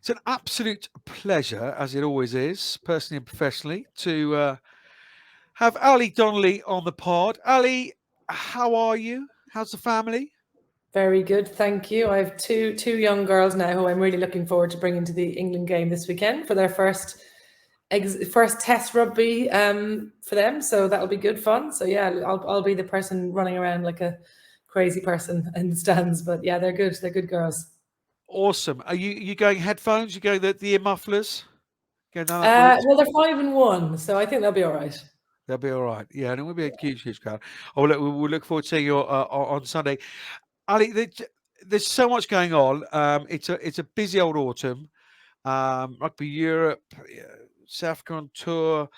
It's an absolute pleasure, as it always is, personally and professionally, to have Ali Donnelly on the pod. Ali, how are you? How's the family? Very good, thank you. I have two young girls now who I'm really looking forward to bringing to the England game this weekend for their first test rugby for them. So that'll be good fun. So yeah, I'll be the person running around like a crazy person in the stands. But yeah, they're good. They're good girls. Awesome. Are you going headphones? You going the ear mufflers? Going down that route? Well, they're 5-1, so I think they'll be all right. They'll be all right. Yeah, and it will be a huge crowd. Oh, look, we'll look forward to seeing you on Sunday. Ali, there's so much going on. It's a busy old autumn. Rugby Europe, South Africa on tour,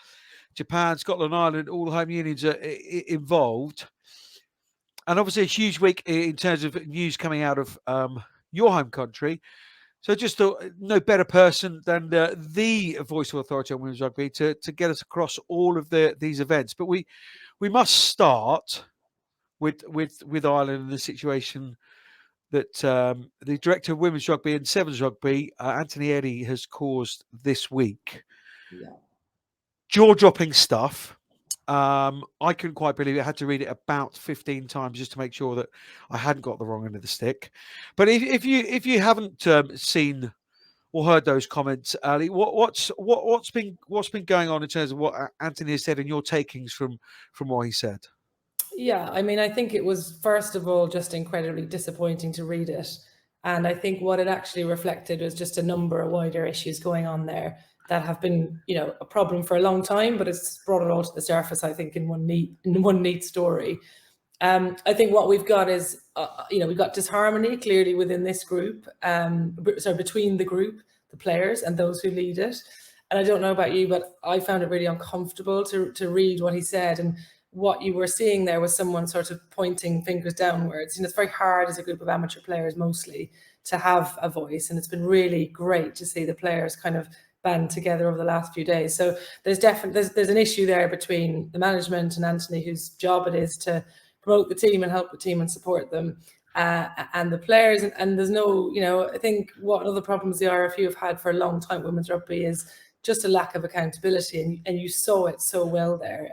Japan, Scotland, Ireland, all the home unions are involved. And obviously a huge week in terms of news coming out of your home country. So just thought no better person than the voice of authority on women's rugby to get us across all of these events. But we must start with Ireland and the situation that the director of women's rugby and sevens rugby, Anthony Eddy, has caused this week. Yeah. Jaw-dropping stuff. I couldn't quite believe it. I had to read it about 15 times just to make sure that I hadn't got the wrong end of the stick. But if you haven't seen or heard those comments, Ali, what's been going on in terms of what Anthony has said and your takings from what he said? Yeah, I mean, I think it was, first of all, just incredibly disappointing to read it. And I think what it actually reflected was just a number of wider issues going on there that have been, a problem for a long time, but it's brought it all to the surface, I think, in one neat story. I think what we've got is, we've got disharmony clearly within this group, between the group, the players, and those who lead it. And I don't know about you, but I found it really uncomfortable to read what he said. And what you were seeing there was someone sort of pointing fingers downwards. It's very hard as a group of amateur players mostly to have a voice. And it's been really great to see the players kind of band together over the last few days. So there's an issue there between the management and Anthony, whose job it is to promote the team and help the team and support them, and the players. And there's no, I think one of the problems the IRFU have had for a long time, women's rugby, is just a lack of accountability. And you saw it so well there.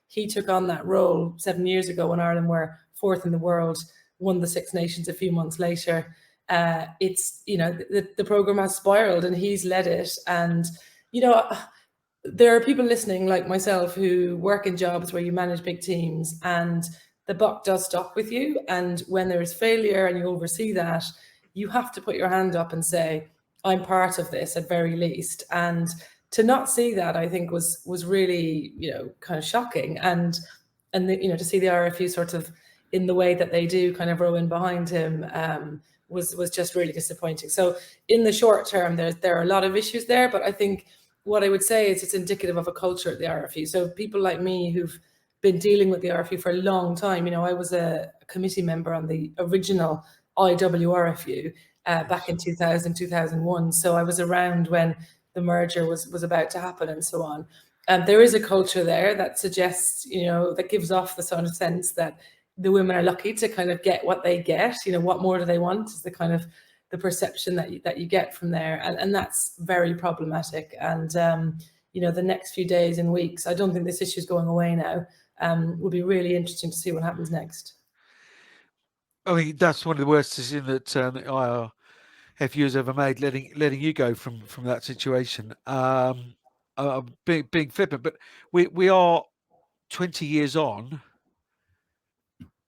He took on that role 7 years ago when Ireland were fourth in the world, won the Six Nations a few months later. The program has spiraled and he's led it. And, there are people listening like myself who work in jobs where you manage big teams and the buck does stop with you. And when there is failure and you oversee that, you have to put your hand up and say, I'm part of this at very least. And to not see that, I think, was really, kind of shocking. And to see the IRFU sort of in the way that they do kind of row in behind him was just really disappointing. So in the short term, there are a lot of issues there, but I think what I would say is it's indicative of a culture at the IRFU. So people like me who've been dealing with the IRFU for a long time, I was a committee member on the original IWRFU back in 2000, 2001. So I was around when the merger was about to happen and so on. There is a culture there that suggests, that gives off the sort of sense that the women are lucky to kind of get what they get. What more do they want is the kind of the perception that you get from there. And that's very problematic. And, the next few days and weeks, I don't think this issue is going away now. Will be really interesting to see what happens next. I mean, that's one of the worst decisions that IRFU has ever made, letting you go from that situation. Being flippant, but we are 20 years on.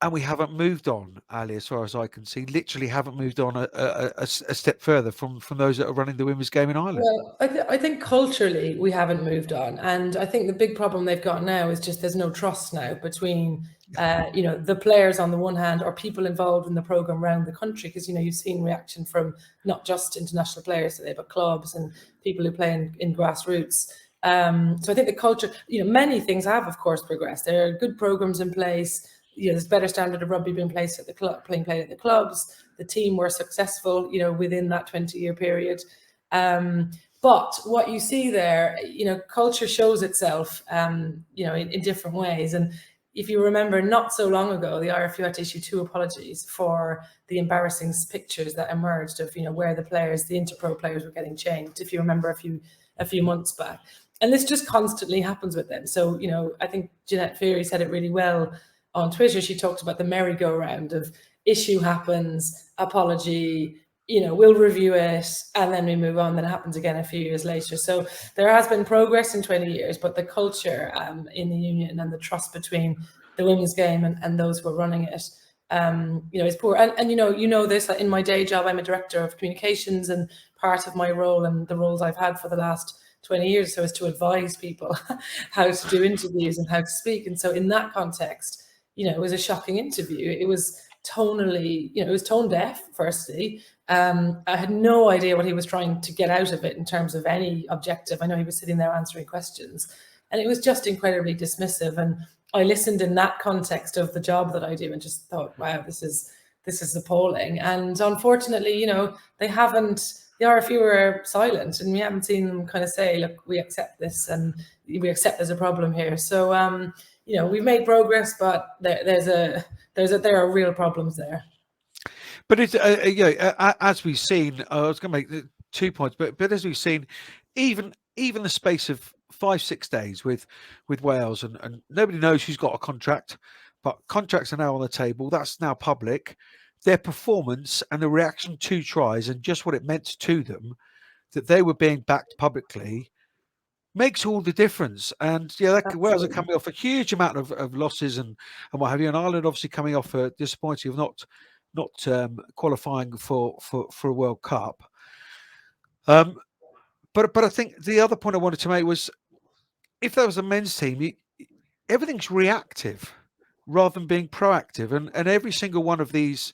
And we haven't moved on, Ali, as far as I can see. Literally haven't moved on a step further from those that are running the women's game in Ireland. Well, I think culturally we haven't moved on. And I think the big problem they've got now is just there's no trust now between, the players on the one hand or people involved in the programme around the country. Because, you've seen reaction from not just international players today, but clubs and people who play in grassroots. So I think the culture, many things have, of course, progressed. There are good programmes in place. There's better standard of rugby being played at the club, played at the clubs. The team were successful, within that 20-year period. But what you see there, culture shows itself, in different ways. And if you remember, not so long ago, the IRFU had to issue 2 apologies for the embarrassing pictures that emerged of, where the Interpro players were getting changed, if you remember a few months back. And this just constantly happens with them. So, I think Jeanette Feary said it really well on Twitter. She talked about the merry-go-round of issue happens, apology, we'll review it, and then we move on. Then it happens again a few years later. So there has been progress in 20 years, but the culture in the union and the trust between the women's game and those who are running it, is poor. And this, in my day job, I'm a director of communications, and part of my role and the roles I've had for the last 20 years so is to advise people how to do interviews and how to speak. And so in that context, it was a shocking interview. It was tonally, it was tone deaf, firstly. I had no idea what he was trying to get out of it in terms of any objective. I know he was sitting there answering questions, and it was just incredibly dismissive. And I listened in that context of the job that I do and just thought, wow, this is appalling. And unfortunately, they haven't, the RFU are silent, and we haven't seen them kind of say, look, we accept this and we accept there's a problem here. So, we've made progress, but there are real problems there. But it's as we've seen, I was going to make 2 points, but as we've seen, even the space of 5-6 days with Wales, and nobody knows who's got a contract, but contracts are now on the table. That's now public. Their performance and the reaction to tries and just what it meant to them, that they were being backed publicly, makes all the difference. And Wales are coming off a huge amount of losses and what have you, and Ireland obviously coming off a disappointing of not qualifying for a World Cup. But I think the other point I wanted to make was, if there was a men's team, everything's reactive rather than being proactive, and every single one of these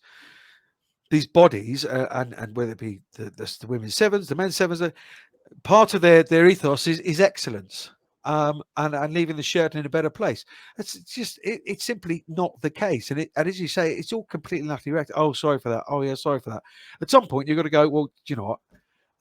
bodies, and whether it be the women's sevens, the men's sevens, part of their ethos is excellence, and leaving the shirt in a better place. It's simply not the case. And as you say, it's all completely and utterly reactive. Oh, sorry for that. Oh, yeah, sorry for that. At some point, you've got to go, well, do you know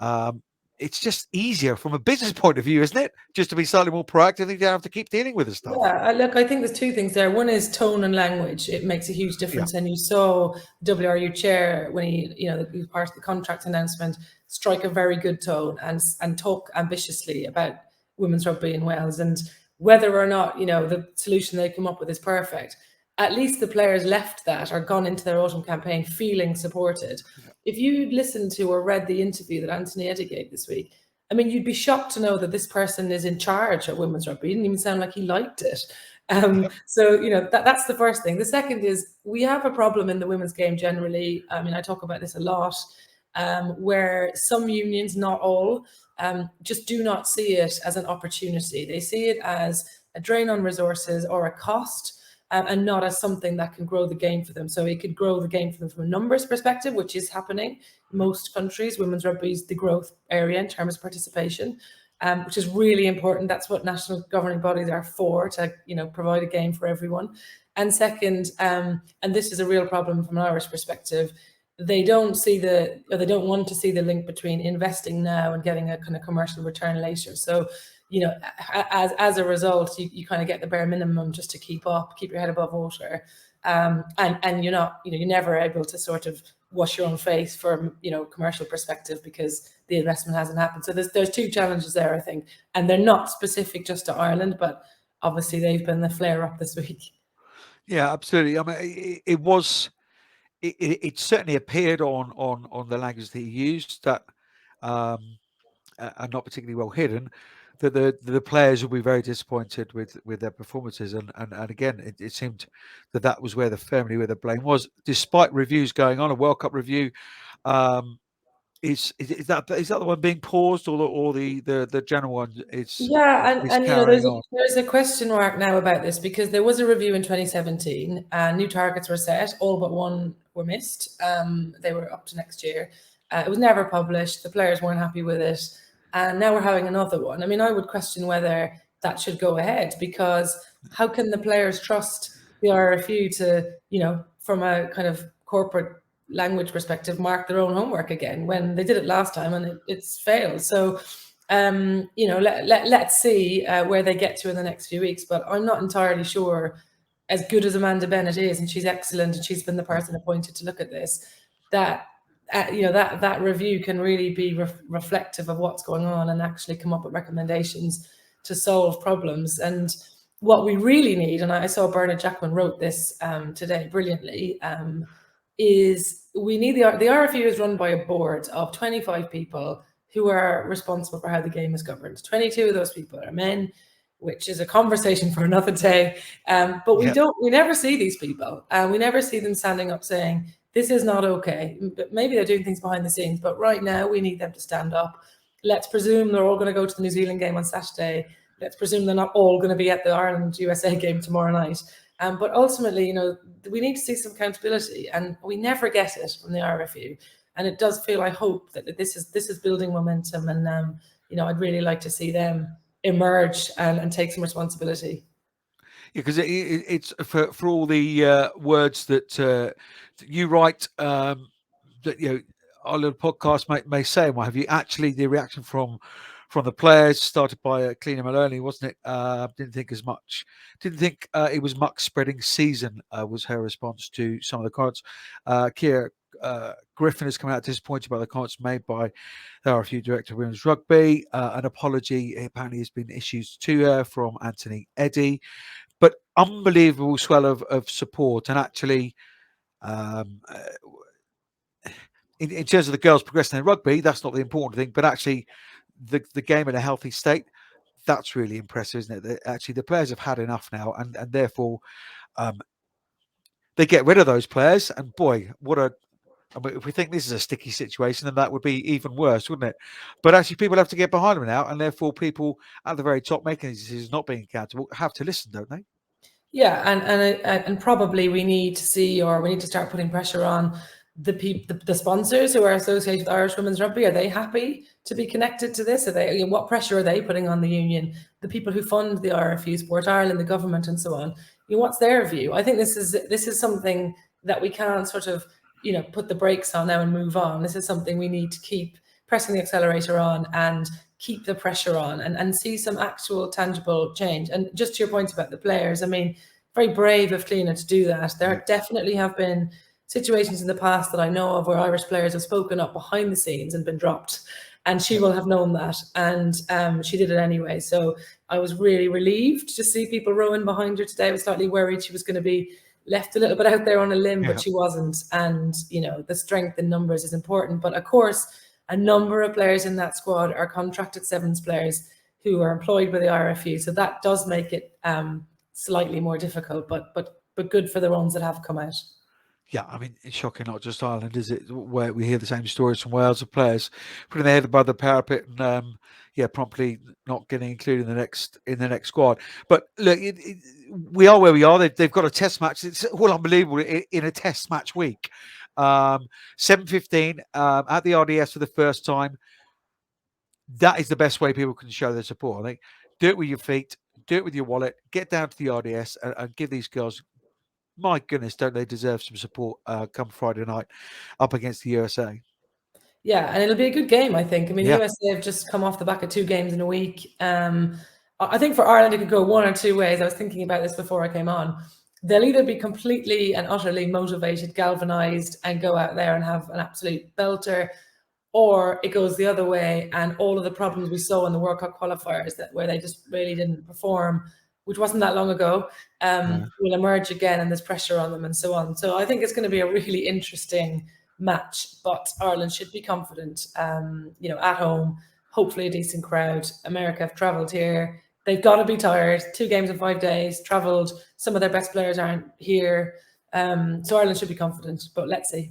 what? It's just easier from a business point of view, isn't it? Just to be slightly more proactive, you don't have to keep dealing with this stuff. Yeah, look, I think there's 2 things there. One is tone and language. It makes a huge difference. Yeah. And you saw WRU chair, when he was part of the contract announcement, strike a very good tone and talk ambitiously about women's rugby in Wales. And whether or not, the solution they come up with is perfect, at least the players left that or gone into their autumn campaign feeling supported. Yeah. If you listened to or read the interview that Anthony Ai gave this week, I mean, you'd be shocked to know that this person is in charge of women's rugby. He didn't even sound like he liked it. So, that's the first thing. The second is, we have a problem in the women's game generally. I mean, I talk about this a lot, where some unions, not all, just do not see it as an opportunity. They see it as a drain on resources or a cost, and not as something that can grow the game for them. So it could grow the game for them from a numbers perspective, which is happening. Most countries, women's rugby is the growth area in terms of participation, which is really important. That's what national governing bodies are for, to provide a game for everyone. And second, and this is a real problem from an Irish perspective, they don't want to see the link between investing now and getting a kind of commercial return later. So, as a result, you kind of get the bare minimum just to keep your head above water, and you're never able to sort of wash your own face from commercial perspective because the investment hasn't happened. So there's 2 challenges there, I think, and they're not specific just to Ireland, but obviously they've been the flare up this week. Yeah, absolutely. I mean, it certainly appeared on the language that he used that are not particularly well hidden, that the players will be very disappointed with their performances, and again, it seemed that was firmly where the blame was, despite reviews going on. A World Cup review, is that the one being paused, or the general one is? Yeah, and there's a question mark now about this, because there was a review in 2017 and new targets were set, all but one were missed. They were up to next year. It was never published. The players weren't happy with it. And now we're having another one. I mean, I would question whether that should go ahead, because how can the players trust the IRFU to, from a kind of corporate language perspective, mark their own homework again when they did it last time and it's failed? So, let's see where they get to in the next few weeks. But I'm not entirely sure as good as Amanda Bennett is, and she's excellent, and she's been the person appointed to look at this, that that review can really be reflective of what's going on and actually come up with recommendations to solve problems. And what we really need, and I saw Bernard Jacquin wrote this today brilliantly, is we need the IRFU is run by a board of 25 people who are responsible for how the game is governed. 22 of those people are men, which is a conversation for another day. But we never see these people. We never see them standing up saying, this is not okay. Maybe they're doing things behind the scenes, but right now we need them to stand up. Let's presume they're all going to go to the New Zealand game on Saturday. Let's presume they're not all going to be at the Ireland-USA game tomorrow night. But ultimately, we need to see some accountability, and we never get it from the IRFU. And it does feel, I hope, that this is building momentum, and I'd really like to see them emerge and take some responsibility. Yeah, because it's for all the words that you write, that our little podcast may say, and what have you. Actually, the reaction from the players started by Cleaner Maloney, wasn't it? Didn't think it was much spreading season, was her response to some of the comments. Kia Griffin has come out disappointed by the comments made by the IRFU Director of Women's Rugby. An apology apparently has been issued to her from Anthony Eddy. But unbelievable swell of support, and actually, in terms of the girls progressing in rugby, that's not the important thing. But actually, the game in a healthy state, that's really impressive, isn't it? Actually, the players have had enough now, and therefore, they get rid of those players. And boy, if we think this is a sticky situation, then that would be even worse, wouldn't it? But actually, people have to get behind them now, and therefore, people at the very top making these decisions, not being accountable, have to listen, don't they? Yeah, and probably we need to start putting pressure on the sponsors who are associated with Irish women's rugby. Are they happy to be connected to this? What pressure are they putting on the union? The people who fund the IRFU, Sport Ireland, the government, and so on. What's their view? I think this is something that we can't sort of put the brakes on now and move on. This is something we need to keep pressing the accelerator on and keep the pressure on and see some actual tangible change. And just to your point about the players, I mean, very brave of Cliona to do that. There definitely have been situations in the past that I know of where Irish players have spoken up behind the scenes and been dropped, and she will have known that, and she did it anyway. So I was really relieved to see people rowing behind her today. I was slightly worried she was going to be left a little bit out there on a limb, but she wasn't. And the strength in numbers is important. But of course, a number of players in that squad are contracted sevens players who are employed by the IRFU. So that does make it slightly more difficult, but good for the ones that have come out. Yeah, I mean, it's shocking, not just Ireland, is it? Where we hear the same stories from Wales of players putting their head above the parapet and promptly not getting included in the next squad. But look, we are where we are. They've got a test match. It's all unbelievable in a test match week. 7:15 at the RDS for the first time. That is the best way people can show their support. I think do it with your feet, do it with your wallet, get down to the RDS and give these girls. My goodness, don't they deserve some support come Friday night up against the USA? Yeah, and it'll be a good game, I think. I mean, the USA have just come off the back of 2 games in a week. I think for Ireland, it could go one or two ways. I was thinking about this before I came on. They'll either be completely and utterly motivated, galvanized, and go out there and have an absolute belter, or it goes the other way, and all of the problems we saw in the World Cup qualifiers where they just really didn't perform, which wasn't that long ago, will emerge again, and there's pressure on them and so on. So I think it's going to be a really interesting match, but Ireland should be confident, at home, hopefully a decent crowd. America have travelled here. They've got to be tired. 2 games in 5 days, travelled. Some of their best players aren't here. So Ireland should be confident, but let's see.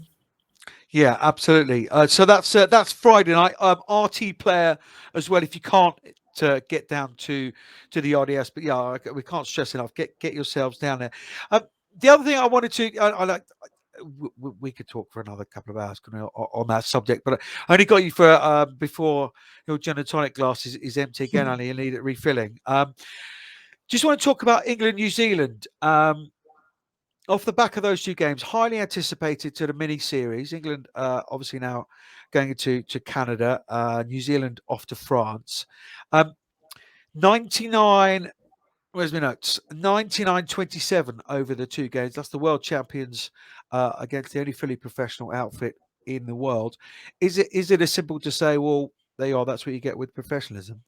Yeah, absolutely. So that's Friday night. RT player as well. If you can't get down to the RDS, but yeah, we can't stress enough. Get yourselves down there. The other thing I wanted to, we could talk for another couple of hours on that subject, but I only got you for before your gin and tonic glass is empty again, and you need it refilling. Just want to talk about England, New Zealand. Off the back of those 2 games, highly anticipated to the mini series. England obviously now going into Canada, New Zealand off to France. 99 Where's my notes? 99-27 over the two games. That's the world champions against the only fully professional outfit in the world. Is it as simple to say, well, there you are, that's what you get with professionalism?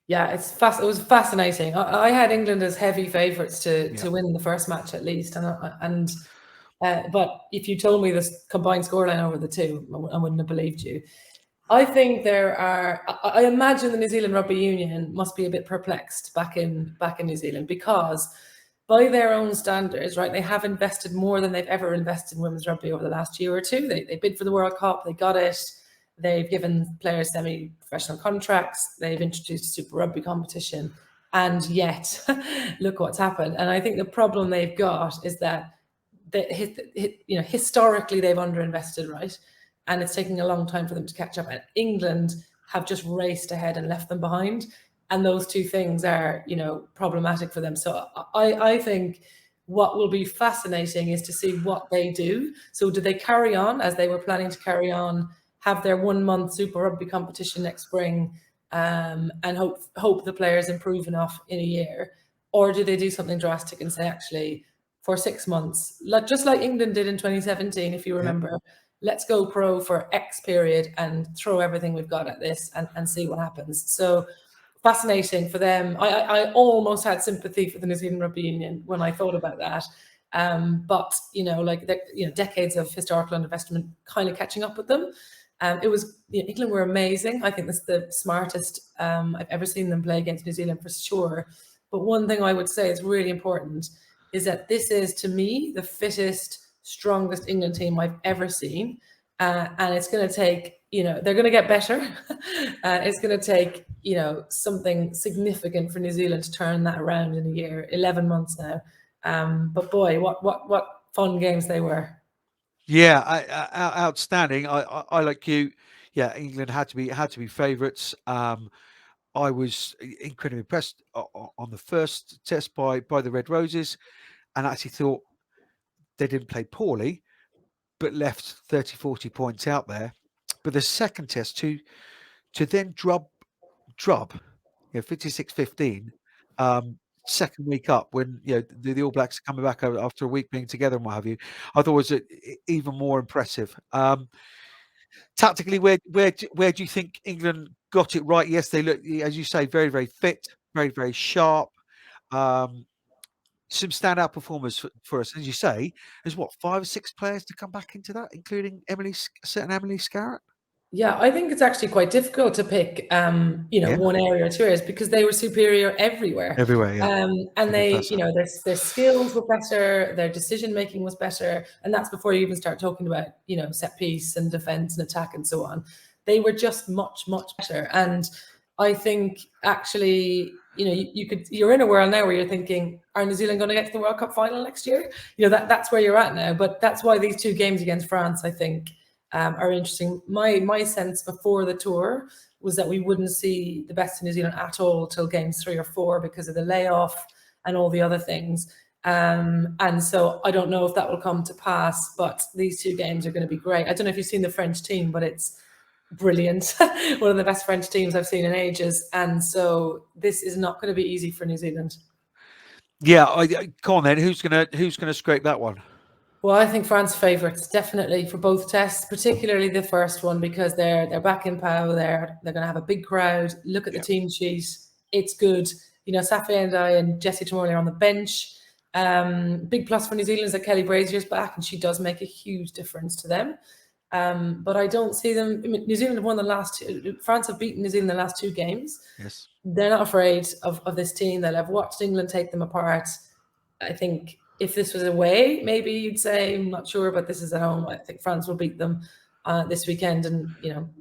Yeah, it was fascinating. I had England as heavy favourites to Yeah. win the first match at least, but if you told me this combined scoreline over the two, I wouldn't have believed you. I think there are. I imagine the New Zealand Rugby Union must be a bit perplexed back in New Zealand, because by their own standards, right, they have invested more than they've ever invested in women's rugby over the last year or two. They bid for the World Cup, they got it. They've given players semi-professional contracts. They've introduced a Super Rugby competition, and yet, look what's happened. And I think the problem they've got is that historically they've underinvested, right? And it's taking a long time for them to catch up. And England have just raced ahead and left them behind. And those two things are, problematic for them. So I think what will be fascinating is to see what they do. So do they carry on as they were planning to carry on, have their 1 month Super Rugby competition next spring, and hope the players improve enough in a year? Or do they do something drastic and say, actually, for 6 months, just like England did in 2017, if you remember, let's go pro for X period and throw everything we've got at this and see what happens. So fascinating for them. I almost had sympathy for the New Zealand Rugby Union when I thought about that. But decades of historical investment kind of catching up with them. England were amazing. I think that's the smartest I've ever seen them play against New Zealand for sure. But one thing I would say is really important is that this is, to me, the fittest, strongest England team I've ever seen. And it's going to take, they're going to get better. It's going to take, something significant for New Zealand to turn that around in a year, 11 months now. But boy, what fun games they were. Yeah, outstanding. I like you. Yeah, England had to be favourites. I was incredibly impressed on the first test by the Red Roses, and actually thought they didn't play poorly, but left 30, 40 points out there. But the second test to then drub 56-15, second week up, when the All Blacks are coming back after a week being together and what have you, I thought was even more impressive. Tactically, where do you think England got it right? Yes, they look, as you say, very, very fit, very, very sharp. Some standout performers for us, as you say. There's 5 or 6 players to come back into that, including certain Emily Scarrett. Yeah, I think it's actually quite difficult to pick, one area or two areas, because they were superior everywhere. Everywhere, yeah. And they, their skills were better, their decision making was better, and that's before you even start talking about, set piece and defense and attack and so on. They were just much, much better. And I think actually, you're in a world now where you're thinking, are New Zealand going to get to the World Cup final next year? That's where you're at now. But that's why these two games against France, I think, are interesting. My sense before the tour was that we wouldn't see the best in New Zealand at all till games 3 or 4 because of the layoff and all the other things. And so I don't know if that will come to pass, but these two games are going to be great. I don't know if you've seen the French team, but it's brilliant. One of the best French teams I've seen in ages. And so this is not going to be easy for New Zealand. Yeah, come on then. Who's gonna scrape that one? Well, I think France favourites, definitely, for both tests, particularly the first one, because they're back in Pau. They're going to have a big crowd. Look at the team sheet; it's good. Safi and I and Jessie Tremorley are on the bench. Big plus for New Zealand is that Kelly Brazier's back, and she does make a huge difference to them. But I don't see them. I mean, New Zealand have won the last two. France have beaten New Zealand the last 2 games. Yes, they're not afraid of this team. They'll have watched England take them apart. I think if this was away, maybe you'd say, I'm not sure, but this is at home. I think France will beat them this weekend. And,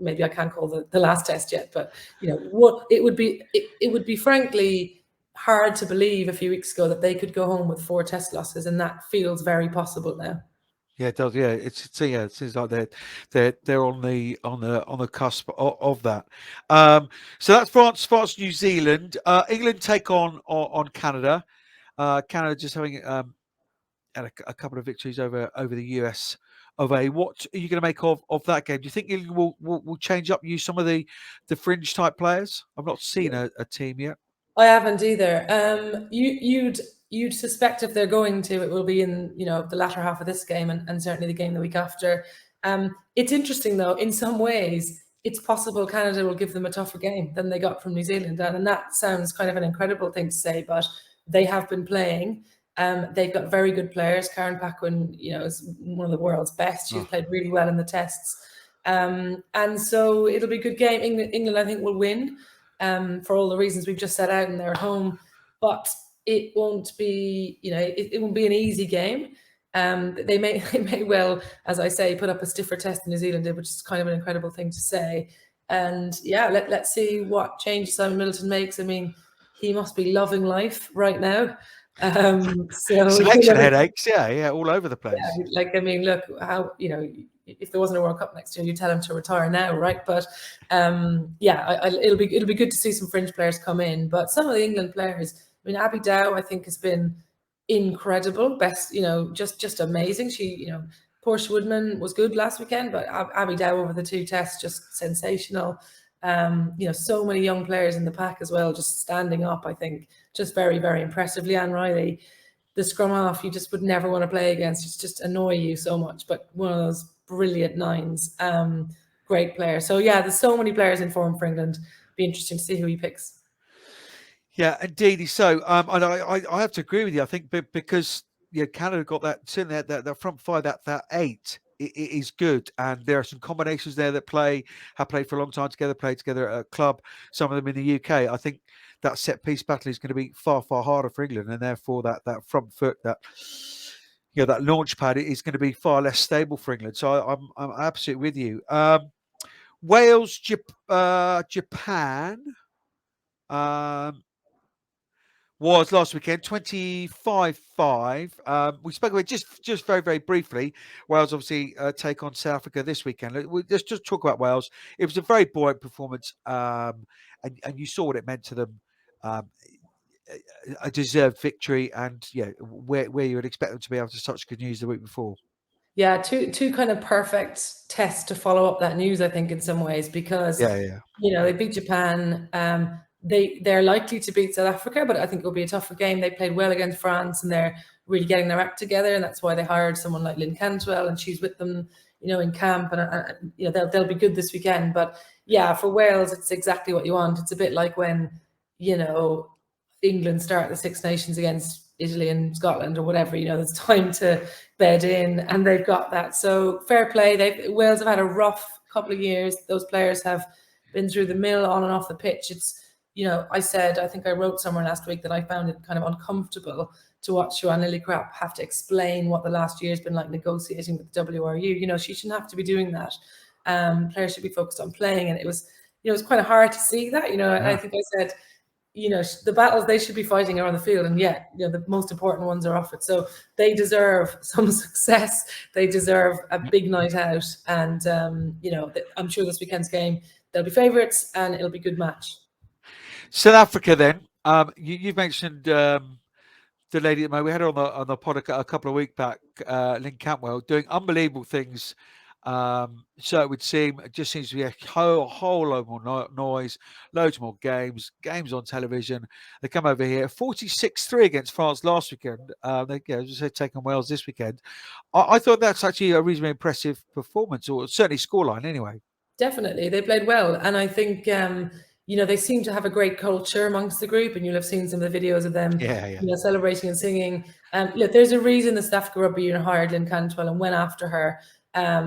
maybe I can't call the last test yet, but, what it would be frankly hard to believe a few weeks ago that they could go home with 4 test losses. And that feels very possible now. Yeah, it does. Yeah, it seems like they're on the cusp of that. So that's France, New Zealand. England take on Canada. Canada just having had a couple of victories over the US of A. What are you going to make of that game? Do you think England will change up, use some of the fringe type players? I've not seen a team yet. I haven't either. You'd suspect if they're going to, it will be in, you know, the latter half of this game and certainly the game the week after. It's interesting though, in some ways, it's possible Canada will give them a tougher game than they got from New Zealand. And that sounds kind of an incredible thing to say, but they have been playing. They've got very good players. Karen Paquin, you know, is one of the world's best. She's played really well in the tests. And so it'll be a good game. England, I think, will win for all the reasons we've just set out, and they're at home. But it won't be, you know, it won't be an easy game. They may well, as I say, put up a stiffer test than New Zealand did, which is kind of an incredible thing to say. And yeah, let's see what changes Simon Middleton makes. I mean, he must be loving life right now. So Selection headaches, yeah, all over the place. Yeah, like, I mean, look, how, you know, if there wasn't a World Cup next year, you tell him to retire now, right? But yeah, it'll be good to see some fringe players come in. But some of the England players, I mean, Abby Dow, I think, has been incredible. Best, you know, just amazing. She, you know, Portia Woodman was good last weekend, but Abby Dow over the two tests, just sensational. You know, so many young players in the pack as well, just standing up, I think, just very, very impressive. Leanne Riley, the scrum half you just would never want to play against. It's just annoy you so much, but one of those brilliant nines. Great player. So yeah, there's so many players in form for England. Be interesting to see who he picks. Yeah, indeed. So and I have to agree with you. I think because Canada got that, certainly that front five, that eight is good, and there are some combinations there that have played for a long time together, played together at a club, some of them in the UK. I think that set piece battle is going to be far harder for England, and therefore that front foot, that launch pad is going to be far less stable for England. So I'm absolutely with you. Wales, Japan. Was last weekend 25-5. We spoke about just very, very briefly. Wales obviously take on South Africa this weekend. Let's just talk about Wales. It was a very buoyant performance, and you saw what it meant to them. A deserved victory, and where you would expect them to be after such good news the week before. Yeah, two kind of perfect tests to follow up that news, I think, in some ways, because you know, they beat Japan. They're likely to beat South Africa, but I think it'll be a tougher game. They played well against France, and they're really getting their act together, and that's why they hired someone like Lynn Cantwell, and she's with them, you know, in camp, and you know, they'll be good this weekend. But yeah, for Wales, it's exactly what you want. It's a bit like when, you know, England start the Six Nations against Italy and Scotland or whatever. You know, there's time to bed in, and they've got that. So fair play. Wales have had a rough couple of years. Those players have been through the mill on and off the pitch. It's, you know, I think I wrote somewhere last week that I found it kind of uncomfortable to watch Joanne Lillicrap have to explain what the last year's been like negotiating with the WRU. You know, she shouldn't have to be doing that. Players should be focused on playing, and it was kind of hard to see that. You know, I think I said, you know, the battles they should be fighting are on the field, and yet, you know, the most important ones are off it. So they deserve some success. They deserve a big night out, and you know, I'm sure this weekend's game they'll be favourites, and it'll be a good match. South Africa, then. You've mentioned the lady that we had her on the pod a couple of weeks back, Lynn Cantwell, doing unbelievable things. So it would seem, it just seems to be a whole lot more noise, loads more games on television. They come over here, 46-3 against France last weekend. They, as I said, taking Wales this weekend. I thought that's actually a reasonably impressive performance, or certainly scoreline anyway. Definitely, they played well, and I think you know, they seem to have a great culture amongst the group, and you'll have seen some of the videos of them, you know, celebrating and singing. Look, there's a reason the South Africa Rugby Union hired Lynn Cantwell and went after her.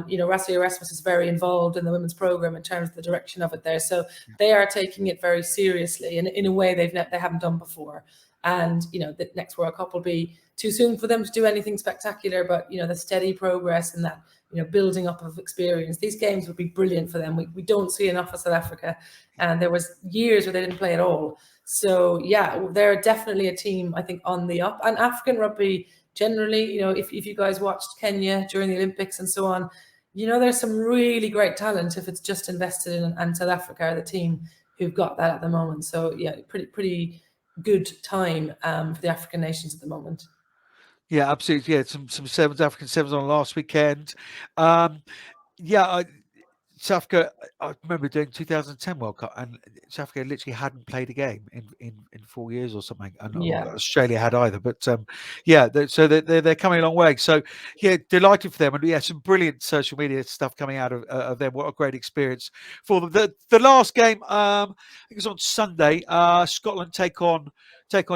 You know, Rassie Erasmus is very involved in the women's program in terms of the direction of it there, so they are taking it very seriously, and in a way they haven't done before. And you know, the next World Cup will be too soon for them to do anything spectacular, but you know, the steady progress and that, you know, building up of experience, these games would be brilliant for them. We don't see enough of South Africa, and there was years where they didn't play at all. So yeah, they're definitely a team, I think, on the up. And African rugby generally, you know, if you guys watched Kenya during the Olympics and so on, you know, there's some really great talent if it's just invested in, and South Africa are the team who've got that at the moment. So yeah, pretty good time for the African nations at the moment. Yeah, absolutely. Yeah, some African sevens on last weekend. South Africa, I remember doing 2010 World Cup, and South Africa literally hadn't played a game in 4 years or something, and Yeah. Australia had either. But yeah, so they're coming a long way. So yeah, delighted for them, and yeah, some brilliant social media stuff coming out of them. What a great experience for them. The last game, I think it was on Sunday. Scotland take on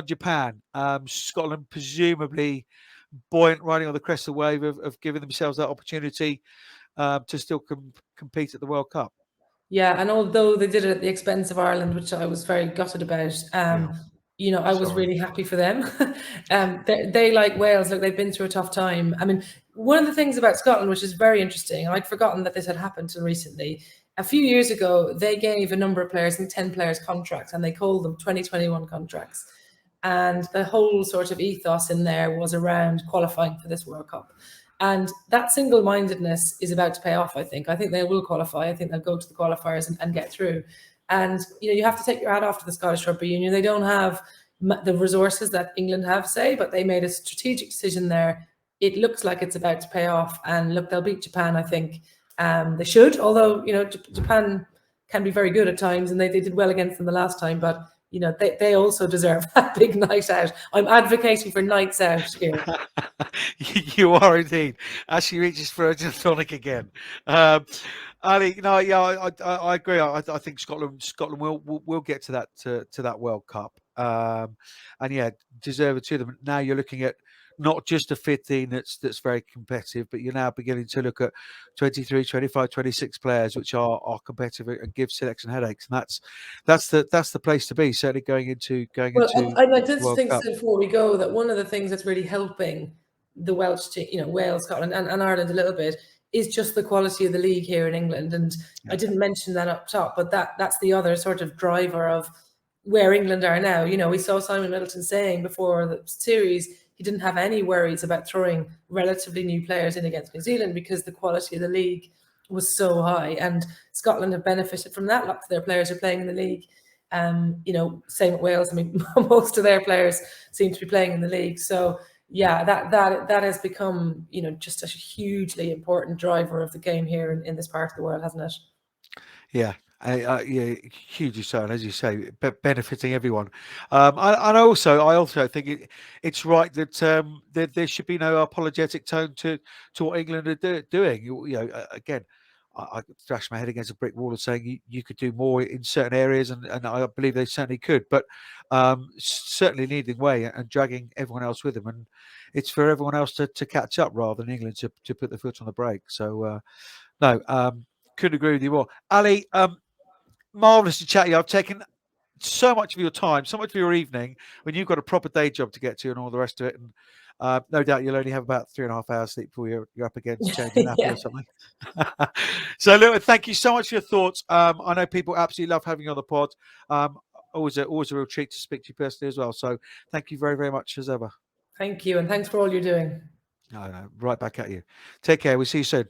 Japan. Scotland presumably buoyant, riding on the crest of the wave of giving themselves that opportunity to still compete at the World Cup. Yeah, and although they did it at the expense of Ireland, which I was very gutted about, Yeah, I was sorry. really happy for them. They like Wales, like they've been through a tough time. I mean, one of the things about Scotland, which is very interesting, and I'd forgotten that this had happened till recently. A few years ago, they gave a number of players, I think 10 players, contracts, and they called them 2021 contracts. And the whole sort of ethos in there was around qualifying for this World Cup. And that single-mindedness is about to pay off, I think. I think they will qualify. I think they'll go to the qualifiers and get through. And, you have to take your hat off to the Scottish Rugby Union. They don't have the resources that England have, say, but they made a strategic decision there. It looks like it's about to pay off. And look, they'll beat Japan, I think. They should, although, Japan can be very good at times, and they did well against them the last time. But they also deserve that big night out. I'm advocating for nights out here. You are indeed. As she reaches for a gin tonic again. Ali, yeah, I agree. I think Scotland will get to that World Cup. And yeah, deserve it to them. Now you're looking at not just a 15 that's very competitive, but you're now beginning to look at 23, 25, 26 players which are competitive and give selection headaches, and that's the place to be. Certainly going into Well, I'd the just World think Cup. before we go that one of the things that's really helping the Welsh team, Wales, Scotland, and Ireland a little bit, is just the quality of the league here in England. And I didn't mention that up top, but that's the other sort of driver of where England are now. We saw Simon Middleton saying before the series he didn't have any worries about throwing relatively new players in against New Zealand because the quality of the league was so high, and Scotland have benefited from that. Lots of their players are playing in the league. Same at Wales. I mean, most of their players seem to be playing in the league. So yeah, that has become, just a hugely important driver of the game here in this part of the world, hasn't it? Yeah. Yeah, hugely so, and as you say, benefiting everyone. I also think it's right that there should be no apologetic tone to what England are doing. Again, I thrashed my head against a brick wall of saying you could do more in certain areas, and I believe they certainly could, but certainly leading way and dragging everyone else with them, and it's for everyone else to catch up rather than England to put their foot on the brake. So no, couldn't agree with you more, Ali. Marvelous to chat to you. I've taken so much of your time, so much of your evening when you've got a proper day job to get to and all the rest of it. And no doubt you'll only have about 3.5 hours sleep before you're up again to change a nappy Yeah. or something. So, look, thank you so much for your thoughts. I know people absolutely love having you on the pod. Always a real treat to speak to you personally as well. So, thank you very, very much as ever. Thank you, and thanks for all you're doing. No, right back at you. Take care. We'll see you soon.